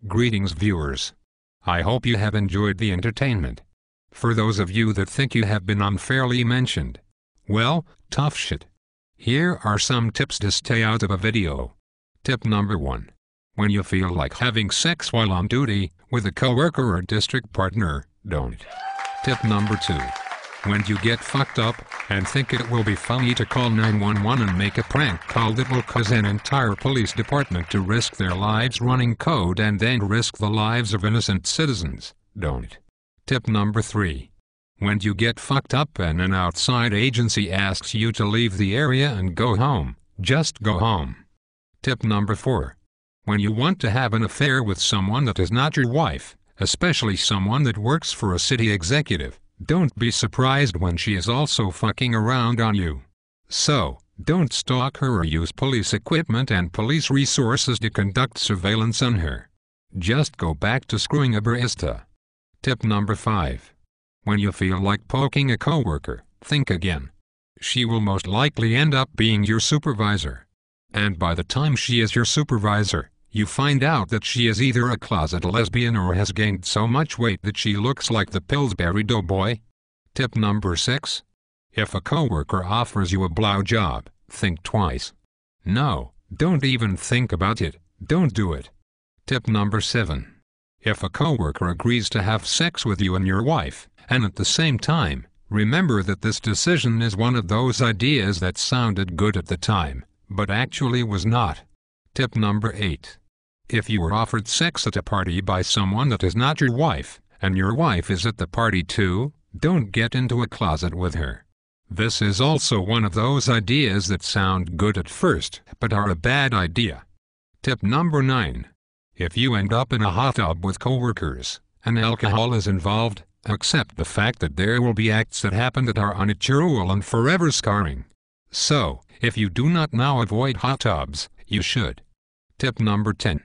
Greetings viewers. I hope you have enjoyed the entertainment. For those of you that think you have been unfairly mentioned, well, tough shit. Here are some tips to stay out of a video. Tip number 1. When you feel like having sex while on duty with a coworker or district partner, don't. Tip number 2. When you get fucked up and think it will be funny to call 911 and make a prank call that will cause an entire police department to risk their lives running code and then risk the lives of innocent citizens, don't. Tip number 3. When you get fucked up and an outside agency asks you to leave the area and go home, just go home. Tip number 4. When you want to have an affair with someone that is not your wife, especially someone that works for a city executive, don't be surprised when she is also fucking around on you. So, don't stalk her or use police equipment and police resources to conduct surveillance on her. Just go back to screwing a barista. Tip number 5. When you feel like poking a coworker, think again. She will most likely end up being your supervisor. And by the time she is your supervisor, you find out that she is either a closet lesbian or has gained so much weight that she looks like the Pillsbury Doughboy. Tip number 6. If a coworker offers you a blowjob, think twice. No, don't even think about it, don't do it. Tip number 7. If a coworker agrees to have sex with you and your wife, and at the same time, remember that this decision is one of those ideas that sounded good at the time, but actually was not. Tip number 8. If you were offered sex at a party by someone that is not your wife, and your wife is at the party too, don't get into a closet with her. This is also one of those ideas that sound good at first, but are a bad idea. Tip number 9. If you end up in a hot tub with coworkers, and alcohol is involved, accept the fact that there will be acts that happen that are unnatural and forever scarring. So, if you do not now avoid hot tubs, you should. Tip number 10.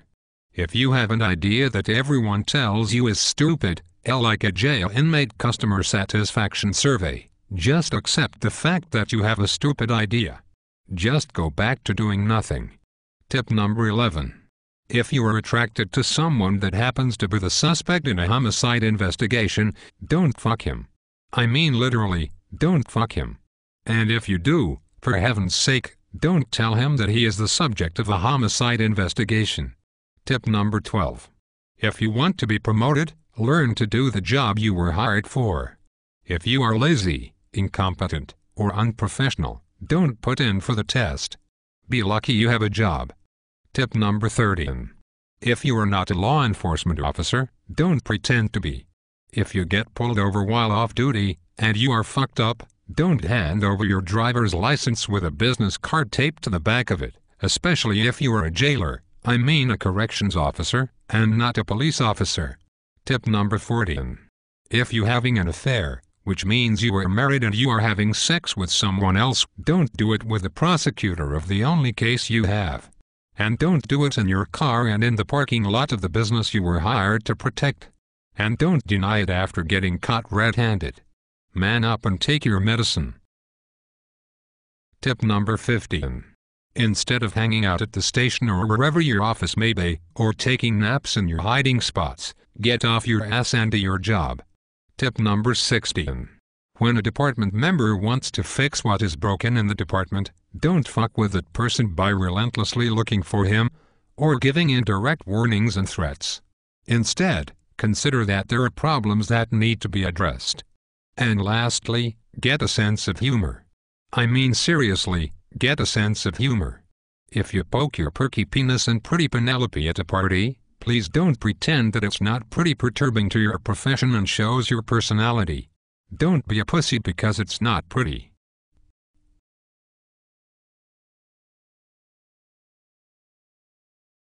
If you have an idea that everyone tells you is stupid, like a jail inmate customer satisfaction survey, just accept the fact that you have a stupid idea. Just go back to doing nothing. Tip number 11. If you are attracted to someone that happens to be the suspect in a homicide investigation, don't fuck him. I mean literally, don't fuck him. And if you do, for heaven's sake, don't tell him that he is the subject of a homicide investigation. Tip number 12. If you want to be promoted, learn to do the job you were hired for. If you are lazy, incompetent, or unprofessional, don't put in for the test. Be lucky you have a job. Tip number 13. If you are not a law enforcement officer, don't pretend to be. If you get pulled over while off duty, and you are fucked up, don't hand over your driver's license with a business card taped to the back of it, especially if you are a jailer, I mean a corrections officer, and not a police officer. Tip number 14. If you having an affair, which means you are married and you are having sex with someone else, don't do it with the prosecutor of the only case you have. And don't do it in your car and in the parking lot of the business you were hired to protect. And don't deny it after getting caught red-handed. Man up and take your medicine. Tip number 15. Instead of hanging out at the station or wherever your office may be, or taking naps in your hiding spots, get off your ass and do your job. Tip number 16. When a department member wants to fix what is broken in the department, don't fuck with that person by relentlessly looking for him, or giving indirect warnings and threats. Instead, consider that there are problems that need to be addressed. And lastly, get a sense of humor. I mean seriously, get a sense of humor. If you poke your perky penis and pretty Penelope at a party, please don't pretend that it's not pretty perturbing to your profession and shows your personality. Don't be a pussy because it's not pretty.